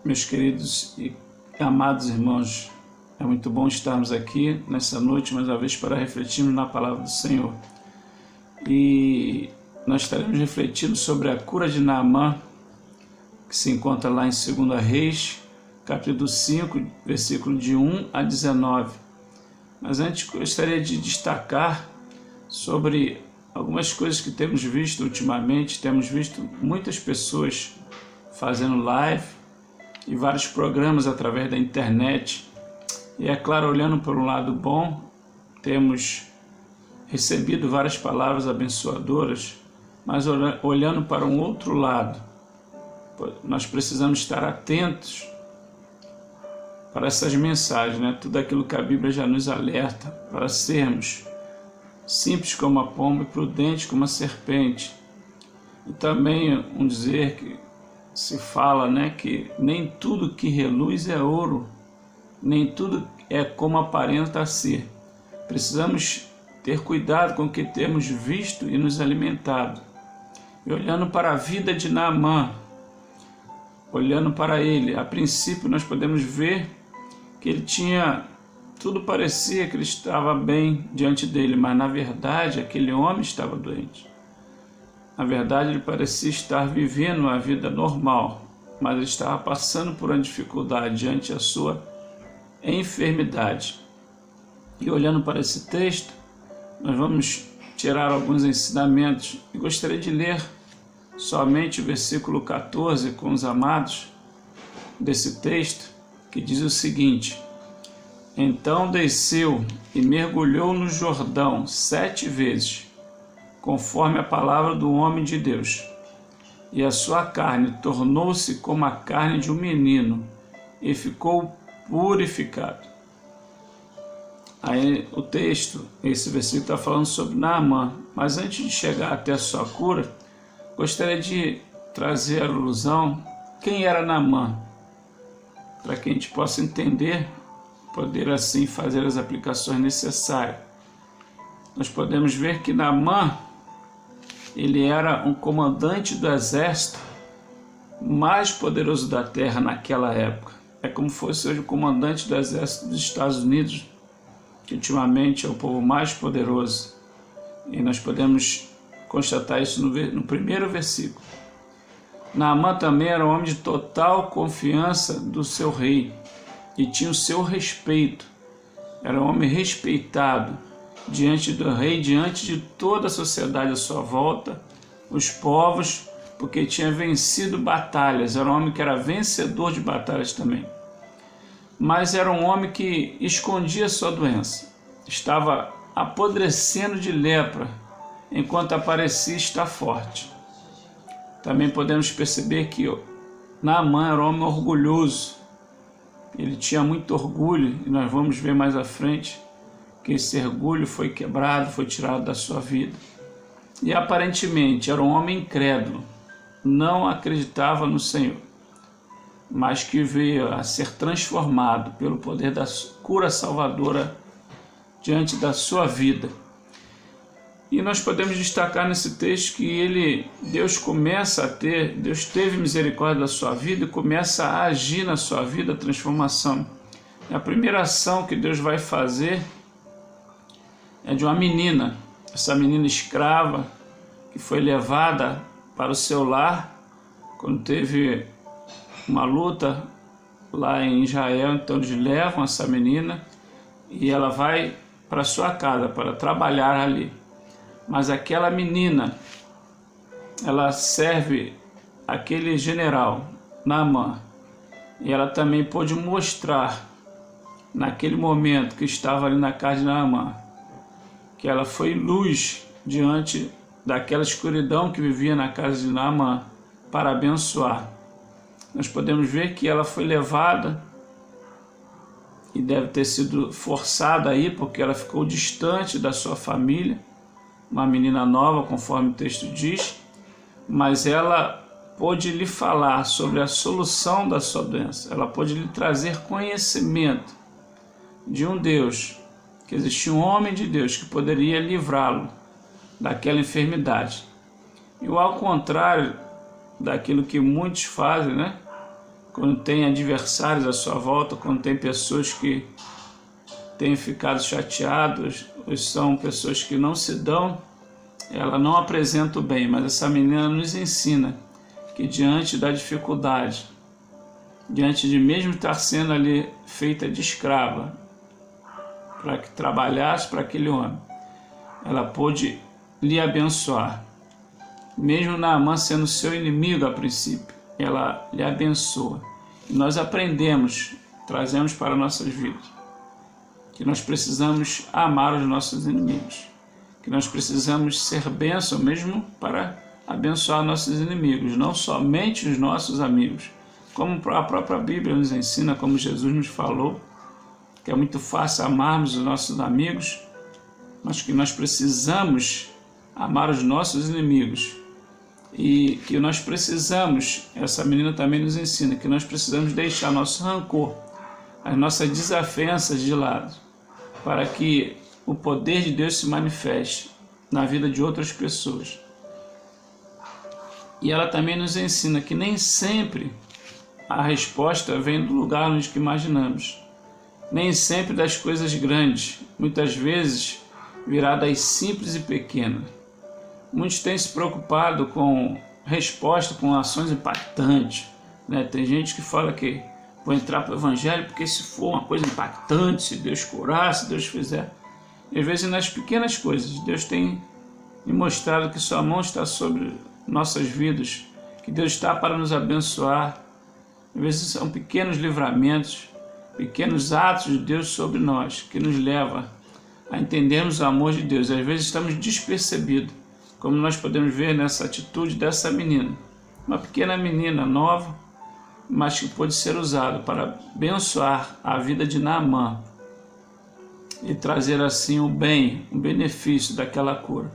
Meus queridos e amados irmãos, é muito bom estarmos aqui nessa noite mais uma vez para refletirmos na palavra do Senhor. E nós estaremos refletindo sobre a cura de Naamã, que se encontra lá em 2 Reis, capítulo 5, versículo de 1 a 19. Mas antes gostaria de destacar sobre algumas coisas que temos visto ultimamente. Temos visto muitas pessoas fazendo live e vários programas através da internet. E é claro, olhando por um lado bom, temos recebido várias palavras abençoadoras, mas olhando para um outro lado, nós precisamos estar atentos para essas mensagens, né? Tudo aquilo que a Bíblia já nos alerta, para sermos simples como a pomba e prudentes como a serpente. E também dizer que se fala, né, que nem tudo que reluz é ouro, nem tudo é como aparenta ser. Precisamos ter cuidado com o que temos visto e nos alimentado. E olhando para a vida de Naamã, olhando para ele, a princípio nós podemos ver que ele tinha, tudo parecia que ele estava bem diante dele, mas na verdade aquele homem estava doente. Na verdade ele parecia estar vivendo uma vida normal, mas ele estava passando por uma dificuldade diante da sua enfermidade. E olhando para esse texto, nós vamos tirar alguns ensinamentos e gostaria de ler somente o versículo 14 com os amados desse texto, que diz o seguinte: Então desceu e mergulhou no Jordão 7 vezes, conforme a palavra do homem de Deus, e a sua carne tornou-se como a carne de um menino, e ficou purificado. Aí o texto, esse versículo está falando sobre Naamã, mas antes de chegar até a sua cura, gostaria de trazer a alusão quem era Naamã, para que a gente possa entender, poder assim fazer as aplicações necessárias. Nós podemos ver que Naamã, ele era um comandante do exército mais poderoso da terra naquela época. É como se fosse hoje o comandante do exército dos Estados Unidos, que ultimamente é o povo mais poderoso. E nós podemos constatar isso no primeiro versículo. Naamã também era um homem de total confiança do seu rei e tinha o seu respeito. Era um homem respeitado diante do rei, diante de toda a sociedade à sua volta, os povos, porque tinha vencido batalhas. Era um homem que era vencedor de batalhas também. Mas era um homem que escondia sua doença. Estava apodrecendo de lepra, enquanto aparecia estar forte. Também podemos perceber que Naamã era um homem orgulhoso. Ele tinha muito orgulho, e nós vamos ver mais à frente que esse orgulho foi quebrado, foi tirado da sua vida. E aparentemente era um homem incrédulo, não acreditava no Senhor, mas que veio a ser transformado pelo poder da cura salvadora diante da sua vida. E nós podemos destacar nesse texto que Deus teve misericórdia da sua vida e começa a agir na sua vida a transformação. A primeira ação que Deus vai fazer é de uma menina, essa menina escrava, que foi levada para o seu lar, quando teve uma luta lá em Israel. Então eles levam essa menina e ela vai para sua casa para trabalhar ali. Mas aquela menina, ela serve aquele general, Naamã, e ela também pôde mostrar, naquele momento que estava ali na casa de Naamã, que ela foi luz diante daquela escuridão que vivia na casa de Naamã, para abençoar. Nós podemos ver que ela foi levada e deve ter sido forçada aí, porque ela ficou distante da sua família, uma menina nova, conforme o texto diz, mas ela pôde lhe falar sobre a solução da sua doença. Ela pôde lhe trazer conhecimento de um Deus, que existia um homem de Deus que poderia livrá-lo daquela enfermidade. E ao contrário daquilo que muitos fazem, né? quando tem adversários à sua volta, quando tem pessoas que têm ficado chateadas, ou são pessoas que não se dão, ela não apresenta o bem, mas essa menina nos ensina que diante da dificuldade, diante de mesmo estar sendo ali feita de escrava, para que trabalhasse para aquele homem, ela pôde lhe abençoar. Mesmo Naamã sendo seu inimigo a princípio, ela lhe abençoa. E nós aprendemos, trazemos para nossas vidas, que nós precisamos amar os nossos inimigos, que nós precisamos ser bênção mesmo para abençoar nossos inimigos, não somente os nossos amigos, como a própria Bíblia nos ensina, como Jesus nos falou, que é muito fácil amarmos os nossos amigos, mas que nós precisamos amar os nossos inimigos. E que nós precisamos, essa menina também nos ensina, que nós precisamos deixar nosso rancor, as nossas desavenças de lado, para que o poder de Deus se manifeste na vida de outras pessoas. E ela também nos ensina que nem sempre a resposta vem do lugar onde que imaginamos, nem sempre das coisas grandes, muitas vezes virá das simples e pequenas. Muitos têm se preocupado com resposta, com ações impactantes, né? Tem gente que fala que vou entrar para o Evangelho porque se for uma coisa impactante, se Deus curar, se Deus fizer. E às vezes nas pequenas coisas, Deus tem me mostrado que sua mão está sobre nossas vidas, que Deus está para nos abençoar. Às vezes são pequenos livramentos, pequenos atos de Deus sobre nós, que nos leva a entendermos o amor de Deus. Às vezes estamos despercebidos, como nós podemos ver nessa atitude dessa menina. Uma pequena menina nova, mas que pode ser usada para abençoar a vida de Naamã e trazer assim o bem, o benefício daquela cura.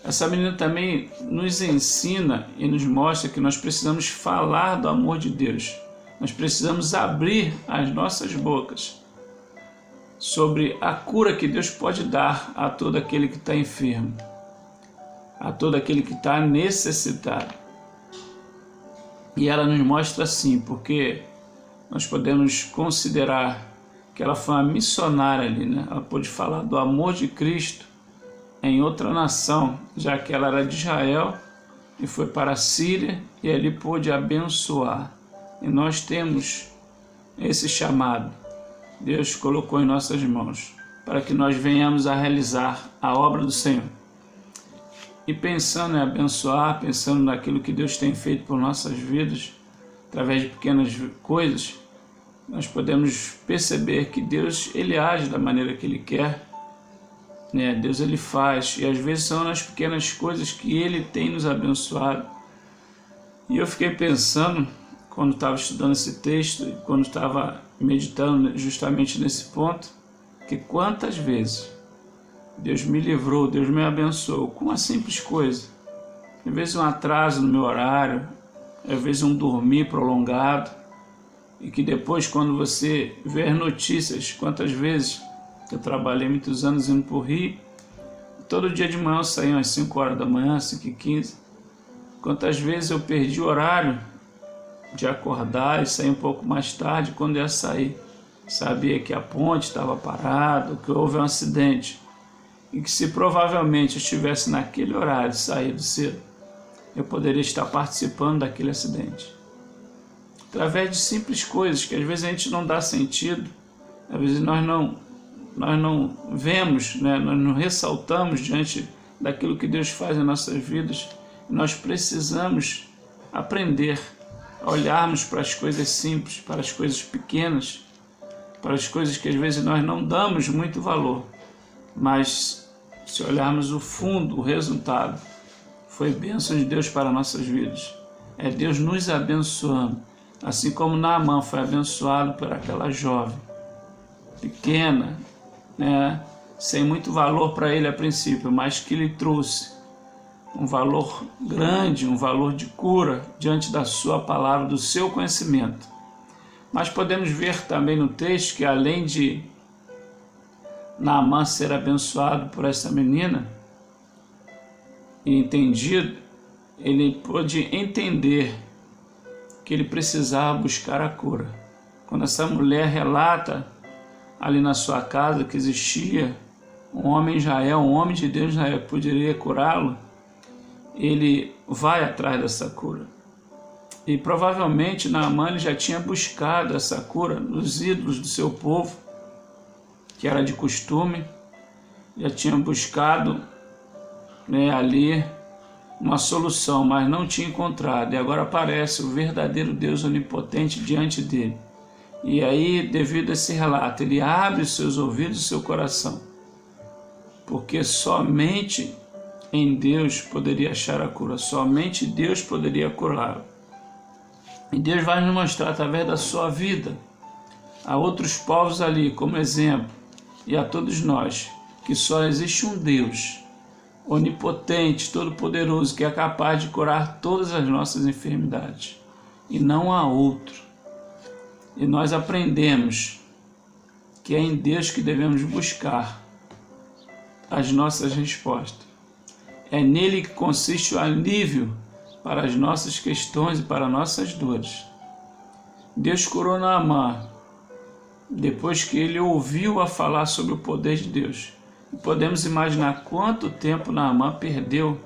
Essa menina também nos ensina e nos mostra que nós precisamos falar do amor de Deus. Nós precisamos abrir as nossas bocas sobre a cura que Deus pode dar a todo aquele que está enfermo, a todo aquele que está necessitado. E ela nos mostra assim, porque nós podemos considerar que ela foi uma missionária ali, né? Ela pôde falar do amor de Cristo em outra nação, já que ela era de Israel e foi para a Síria e ali pôde abençoar. E nós temos esse chamado, Deus colocou em nossas mãos, para que nós venhamos a realizar a obra do Senhor. E pensando em abençoar, pensando naquilo que Deus tem feito por nossas vidas, através de pequenas coisas, nós podemos perceber que Deus, Ele age da maneira que Ele quer, né? Deus, Ele faz, e às vezes são nas pequenas coisas que Ele tem nos abençoado. E eu fiquei pensando, quando estava estudando esse texto, e quando estava meditando justamente nesse ponto, que quantas vezes Deus me livrou, Deus me abençoou com uma simples coisa. Às vezes um atraso no meu horário, às vezes um dormir prolongado, e que depois, quando você vê as notícias, quantas vezes eu trabalhei muitos anos indo para o Rio, todo dia de manhã eu saía às 5 horas da manhã, 5h15, quantas vezes eu perdi o horário de acordar e sair um pouco mais tarde. Quando ia sair, sabia que a ponte estava parada, que houve um acidente, e que se provavelmente eu estivesse naquele horário saído cedo, eu poderia estar participando daquele acidente. Através de simples coisas que às vezes a gente não dá sentido, às vezes nós não vemos, né? Nós não ressaltamos diante daquilo que Deus faz em nossas vidas. Nós precisamos aprender a olharmos para as coisas simples, para as coisas pequenas, para as coisas que às vezes nós não damos muito valor, mas se olharmos o fundo, o resultado foi bênção de Deus para nossas vidas. É Deus nos abençoando, assim como Naamã foi abençoado por aquela jovem pequena, né, sem muito valor para ele a princípio, mas que lhe trouxe um valor grande, um valor de cura diante da sua palavra, do seu conhecimento. Mas podemos ver também no texto que, além de Naamã ser abençoado por essa menina e entendido, ele pôde entender que ele precisava buscar a cura. Quando essa mulher relata ali na sua casa que existia um homem em Israel, um homem de Deus em Israel que poderia curá-lo, ele vai atrás dessa cura. E provavelmente Naamã já tinha buscado essa cura nos ídolos do seu povo, que era de costume, já tinha buscado ali uma solução, mas não tinha encontrado. E agora aparece o verdadeiro Deus onipotente diante dele. E aí, devido a esse relato, ele abre os seus ouvidos e o seu coração, porque somente em Deus poderia achar a cura, somente Deus poderia curá-lo. E Deus vai nos mostrar através da sua vida a outros povos ali como exemplo, e a todos nós, que só existe um Deus onipotente, todo-poderoso, que é capaz de curar todas as nossas enfermidades, e não há outro. E nós aprendemos que é em Deus que devemos buscar as nossas respostas. É nele que consiste o alívio para as nossas questões e para nossas dores. Deus curou Naamã depois que ele ouviu a falar sobre o poder de Deus. E podemos imaginar quanto tempo Naamã perdeu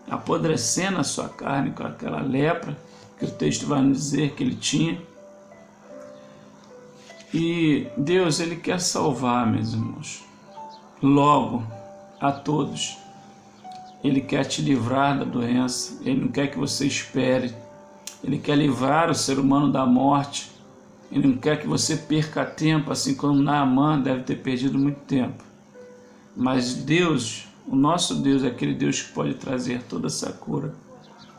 apodrecendo a sua carne com aquela lepra que o texto vai nos dizer que ele tinha. E Deus, ele quer salvar, meus irmãos, logo a todos. Ele quer te livrar da doença, ele não quer que você espere, ele quer livrar o ser humano da morte, ele não quer que você perca tempo, assim como Naamã deve ter perdido muito tempo. Mas Deus, o nosso Deus, é aquele Deus que pode trazer toda essa cura,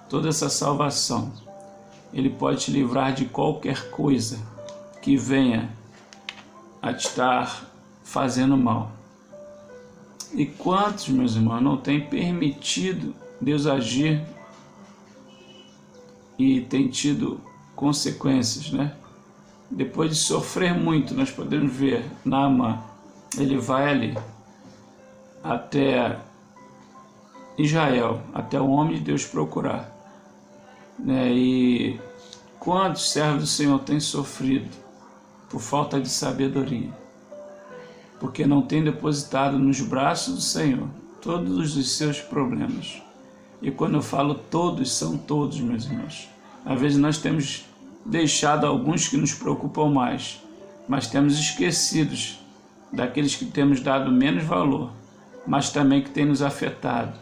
toda essa salvação. Ele pode te livrar de qualquer coisa que venha a te estar fazendo mal. E quantos, meus irmãos, não têm permitido Deus agir e tem tido consequências, né? Depois de sofrer muito, nós podemos ver Naamã, ele vai ali até Israel, até o homem de Deus procurar, né? E quantos servos do Senhor têm sofrido por falta de sabedoria, porque não tem depositado nos braços do Senhor todos os seus problemas. E quando eu falo todos, são todos, meus irmãos. Às vezes nós temos deixado alguns que nos preocupam mais, mas temos esquecidos daqueles que temos dado menos valor, mas também que tem nos afetado,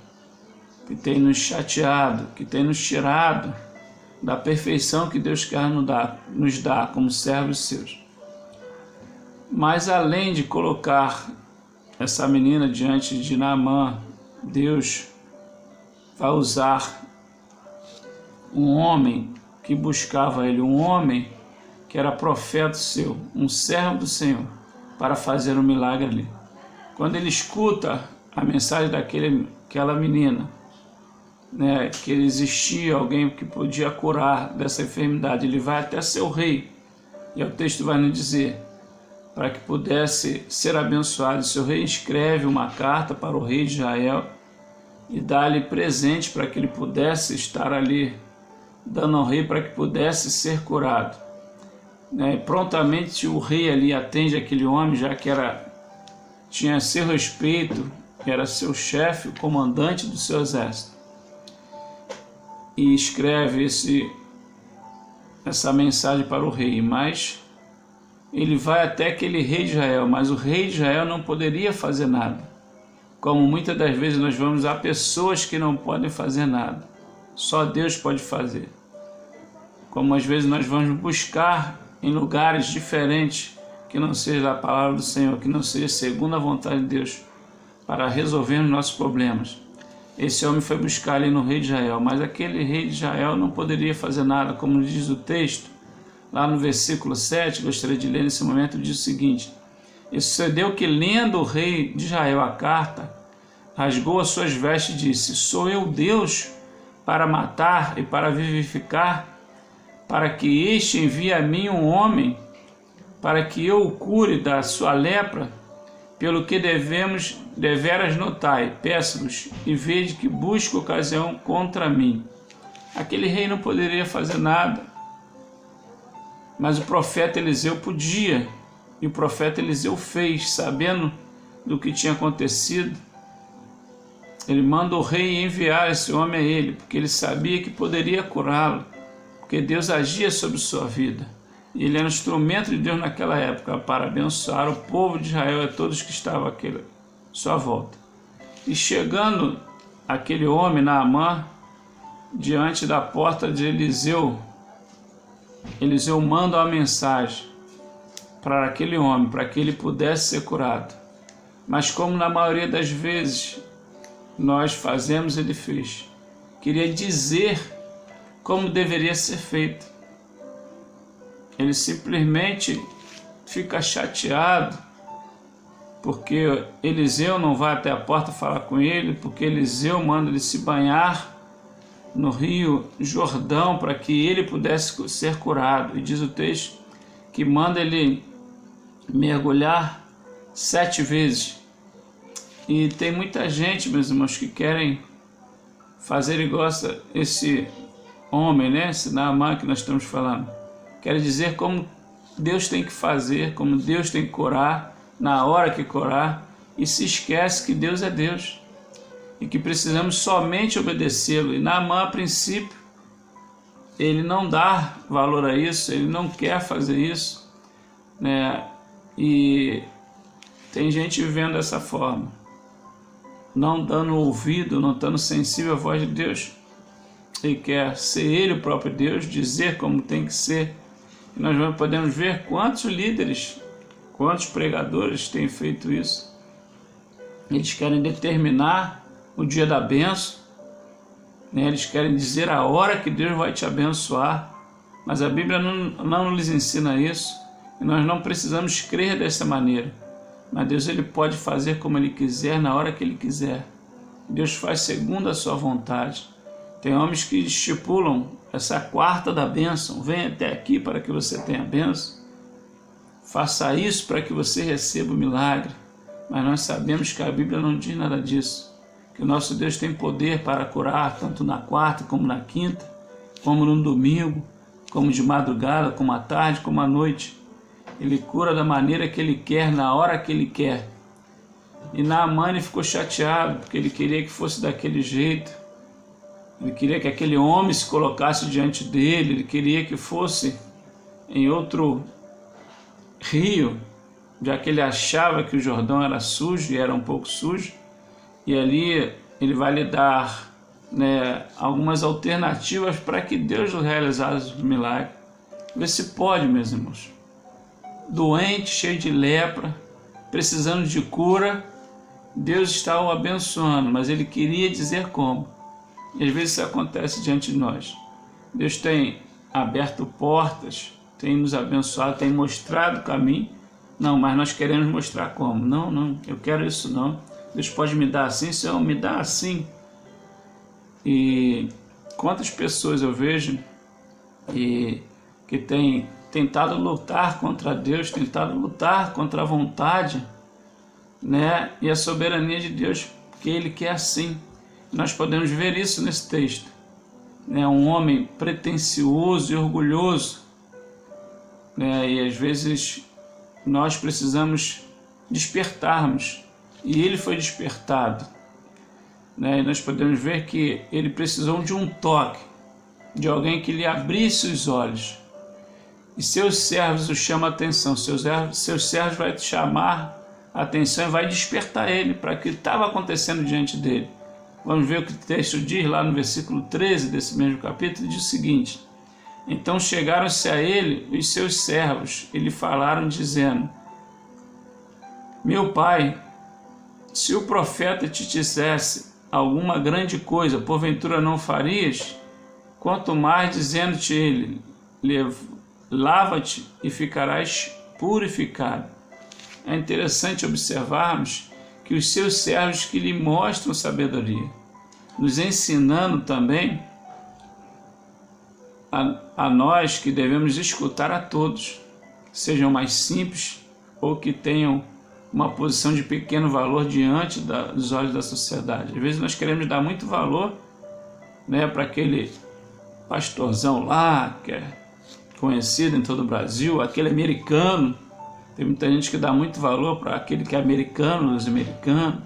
que tem nos chateado, que tem nos tirado da perfeição que Deus quer nos dar como servos seus. Mas além de colocar essa menina diante de Naamã, Deus vai usar um homem que buscava ele, um homem que era profeta seu, um servo do Senhor, para fazer um milagre ali. Quando ele escuta a mensagem daquela menina, né, que existia alguém que podia curar dessa enfermidade, ele vai até seu rei, e o texto vai nos dizer, para que pudesse ser abençoado. Seu rei escreve uma carta para o rei de Israel e dá-lhe presente para que ele pudesse estar ali, dando ao rei para que pudesse ser curado. E prontamente o rei ali atende aquele homem, já que tinha seu respeito, era seu chefe, o comandante do seu exército. E escreve essa mensagem para o rei, mas ele vai até aquele rei de Israel, mas o rei de Israel não poderia fazer nada. Como muitas das vezes nós vamos a pessoas que não podem fazer nada, só Deus pode fazer. Como às vezes nós vamos buscar em lugares diferentes, que não seja a palavra do Senhor, que não seja segundo a vontade de Deus, para resolver os nossos problemas. Esse homem foi buscar ali no rei de Israel, mas aquele rei de Israel não poderia fazer nada, como diz o texto, lá no versículo 7, gostaria de ler nesse momento, diz o seguinte: e sucedeu que, lendo o rei de Israel a carta, rasgou as suas vestes e disse: sou eu Deus para matar e para vivificar, para que este envie a mim um homem, para que eu o cure da sua lepra? Pelo que deveras notai, peço-vos, e vede que busco ocasião contra mim. Aquele rei não poderia fazer nada, Mas o profeta Eliseu podia, e o profeta Eliseu fez, sabendo do que tinha acontecido. Ele manda o rei enviar esse homem a ele, porque ele sabia que poderia curá-lo, porque Deus agia sobre sua vida. E ele era um instrumento de Deus naquela época para abençoar o povo de Israel e todos que estavam à sua volta. E chegando aquele homem, Naamã, diante da porta de Eliseu, Eliseu manda uma mensagem para aquele homem, para que ele pudesse ser curado. Mas como na maioria das vezes nós fazemos, ele fez. Queria dizer como deveria ser feito. Ele simplesmente fica chateado porque Eliseu não vai até a porta falar com ele, porque Eliseu manda ele se banhar no rio Jordão para que ele pudesse ser curado. E diz o texto que manda ele mergulhar 7 vezes. E tem muita gente, meus irmãos, que querem fazer igual esse homem, né? Esse Naamã que nós estamos falando. Quer dizer como Deus tem que fazer, como Deus tem que curar, na hora que curar, e se esquece que Deus é Deus e que precisamos somente obedecê-lo. E Naamã, a princípio, ele não dá valor a isso, ele não quer fazer isso, né? E tem gente vivendo dessa forma, não dando ouvido, não estando sensível à voz de Deus. Ele quer ser ele o próprio Deus, dizer como tem que ser. E nós podemos ver quantos líderes, quantos pregadores têm feito isso. Eles querem determinar o dia da bênção, né? Eles querem dizer a hora que Deus vai te abençoar, mas a Bíblia não nos ensina isso, e nós não precisamos crer dessa maneira. Mas Deus, ele pode fazer como ele quiser, na hora que ele quiser. Deus faz segundo a sua vontade. Tem homens que estipulam essa quarta da bênção. Venha até aqui para que você tenha bênção. Faça isso para que você receba o milagre. Mas nós sabemos que a Bíblia não diz nada disso. Que o nosso Deus tem poder para curar, tanto na quarta como na quinta, como no domingo, como de madrugada, como à tarde, como à noite. Ele cura da maneira que ele quer, na hora que ele quer. E Naamã ficou chateado, porque ele queria que fosse daquele jeito. Ele queria que aquele homem se colocasse diante dele, ele queria que fosse em outro rio, já que ele achava que o Jordão era sujo e era um pouco sujo. E ali ele vai lhe dar, né, algumas alternativas para que Deus realizasse o milagre. Vê se pode, meus irmãos. Doente, cheio de lepra, precisando de cura, Deus está o abençoando, mas ele queria dizer como. E às vezes isso acontece diante de nós. Deus tem aberto portas, tem nos abençoado, tem mostrado o caminho. Não, mas nós queremos mostrar como. Não, eu quero isso não. Deus pode me dar assim, Senhor, me dá assim. E quantas pessoas eu vejo que têm tentado lutar contra Deus, tentado lutar contra a vontade, né, e a soberania de Deus, porque Ele quer assim. Nós podemos ver isso nesse texto, né, um homem pretensioso e orgulhoso, né, e às vezes nós precisamos despertarmos, e ele foi despertado, né, e nós podemos ver que ele precisou de um toque, de alguém que lhe abrisse os olhos. E seus servos o chamam a atenção, seus servos vai chamar a atenção e vai despertar ele para o que estava acontecendo diante dele. Vamos ver o que o texto diz lá no versículo 13 desse mesmo capítulo, diz o seguinte: então chegaram-se a ele os seus servos e lhe falaram dizendo: meu pai, se o profeta te dissesse alguma grande coisa, porventura não farias? Quanto mais dizendo-te ele, lava-te e ficarás purificado. É interessante observarmos que os seus servos que lhe mostram sabedoria, nos ensinando também a nós que devemos escutar a todos, sejam mais simples ou que tenham uma posição de pequeno valor diante dos olhos da sociedade. Às vezes nós queremos dar muito valor, né, para aquele pastorzão lá, que é conhecido em todo o Brasil, aquele americano. Tem muita gente que dá muito valor para aquele que é americano, os americanos,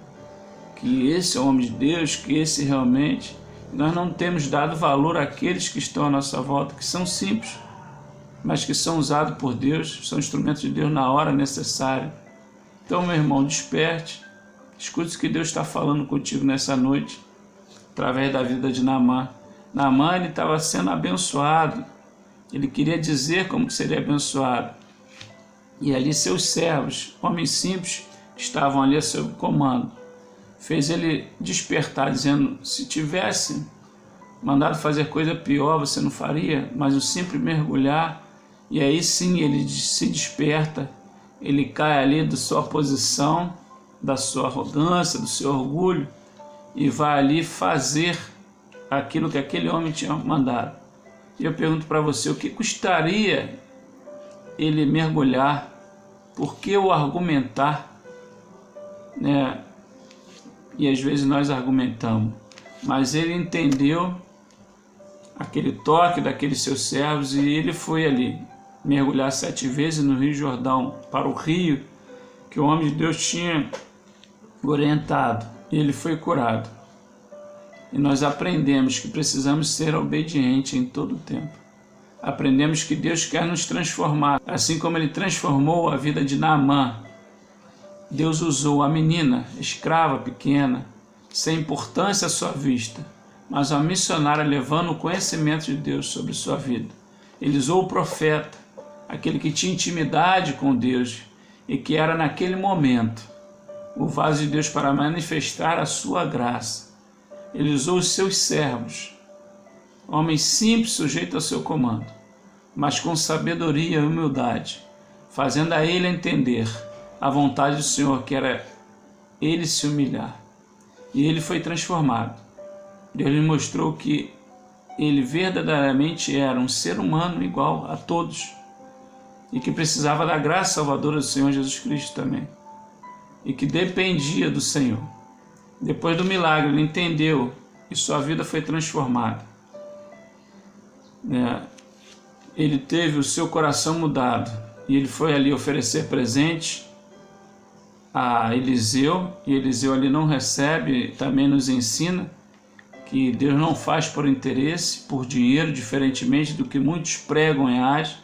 que esse é o homem de Deus, que esse realmente... Nós não temos dado valor àqueles que estão à nossa volta, que são simples, mas que são usados por Deus, são instrumentos de Deus na hora necessária. Então, meu irmão, desperte, escute o que Deus está falando contigo nessa noite, através da vida de Naamã. Naamã, ele estava sendo abençoado, ele queria dizer como seria abençoado. E ali seus servos, homens simples, que estavam ali a seu comando, fez ele despertar, dizendo, se tivesse mandado fazer coisa pior, você não faria, mas o simples mergulhar, e aí sim ele se desperta, ele cai ali da sua posição, da sua arrogância, do seu orgulho, e vai ali fazer aquilo que aquele homem tinha mandado. E eu pergunto para você, o que custaria ele mergulhar? Por que o argumentar? Né? E às vezes nós argumentamos, mas ele entendeu aquele toque daqueles seus servos e ele foi ali mergulhar 7 vezes no Rio Jordão, para o rio que o homem de Deus tinha orientado, e ele foi curado. E nós aprendemos que precisamos ser obedientes em todo o tempo. Aprendemos que Deus quer nos transformar, assim como Ele transformou a vida de Naamã. Deus usou a menina, escrava pequena, sem importância à sua vista, mas a missionária levando o conhecimento de Deus sobre sua vida. Ele usou o profeta, aquele que tinha intimidade com Deus e que era naquele momento o vaso de Deus para manifestar a sua graça. Ele usou os seus servos, homens simples sujeitos ao seu comando, mas com sabedoria e humildade, fazendo a ele entender a vontade do Senhor, que era ele se humilhar. E ele foi transformado. Deus lhe mostrou que ele verdadeiramente era um ser humano igual a todos e que precisava da graça salvadora do Senhor Jesus Cristo também, e que dependia do Senhor. Depois do milagre, ele entendeu e sua vida foi transformada. Ele teve o seu coração mudado e ele foi ali oferecer presente a Eliseu, e Eliseu ali não recebe, também nos ensina que Deus não faz por interesse, por dinheiro, diferentemente do que muitos pregam e agem.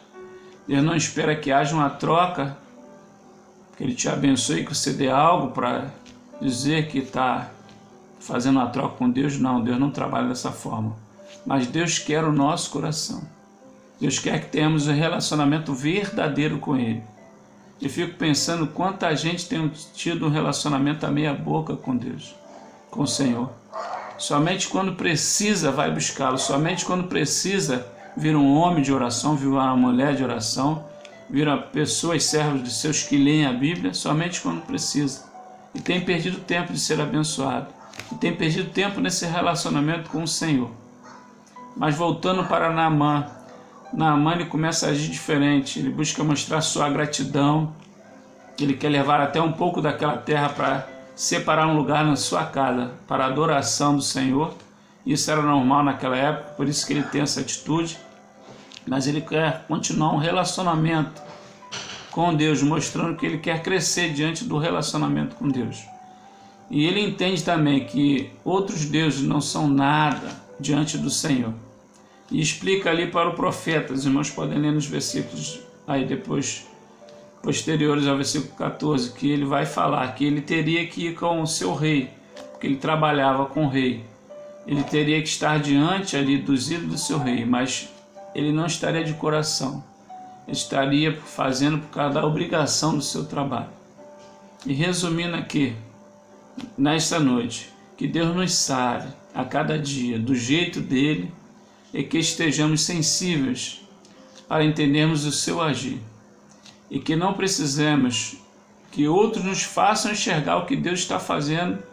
Deus não espera que haja uma troca, que Ele te abençoe, que você dê algo para dizer que está fazendo uma troca com Deus. Não, Deus não trabalha dessa forma. Mas Deus quer o nosso coração. Deus quer que tenhamos um relacionamento verdadeiro com Ele. Eu fico pensando quanta gente tem tido um relacionamento a meia boca com Deus, com o Senhor. Somente quando precisa vai buscá-lo, somente quando precisa vira um homem de oração, vira uma mulher de oração, vira pessoas, servos de seus que leem a Bíblia, somente quando precisa. E tem perdido tempo de ser abençoado, e tem perdido tempo nesse relacionamento com o Senhor. Mas voltando para Naamã, Naamã ele começa a agir diferente, ele busca mostrar sua gratidão, ele quer levar até um pouco daquela terra para separar um lugar na sua casa para a adoração do Senhor. Isso era normal naquela época, por isso que ele tem essa atitude, mas ele quer continuar um relacionamento com Deus, mostrando que ele quer crescer diante do relacionamento com Deus. E ele entende também que outros deuses não são nada diante do Senhor. E explica ali para o profeta, os irmãos podem ler nos versículos aí depois, posteriores ao versículo 14, que ele vai falar que ele teria que ir com o seu rei, porque ele trabalhava com o rei. Ele teria que estar diante ali dos ídolos do seu rei, mas ele não estaria de coração. Ele estaria fazendo por causa da obrigação do seu trabalho. E resumindo aqui, nesta noite, que Deus nos sare a cada dia do jeito dele, e que estejamos sensíveis para entendermos o seu agir, e que não precisemos que outros nos façam enxergar o que Deus está fazendo,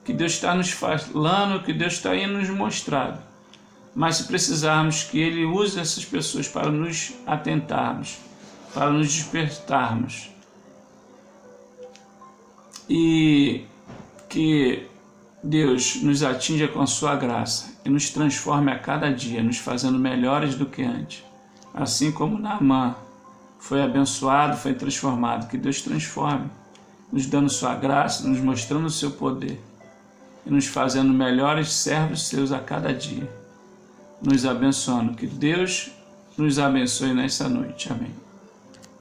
que Deus está nos falando, que Deus está indo nos mostrar, mas se precisarmos que Ele use essas pessoas para nos atentarmos, para nos despertarmos, e que Deus nos atinja com a sua graça e nos transforme a cada dia, nos fazendo melhores do que antes. assim como Naamã foi abençoado, foi transformado. Que Deus transforme, nos dando sua graça, nos mostrando o seu poder e nos fazendo melhores servos seus a cada dia, nos abençoando. Que Deus nos abençoe nessa noite. Amém.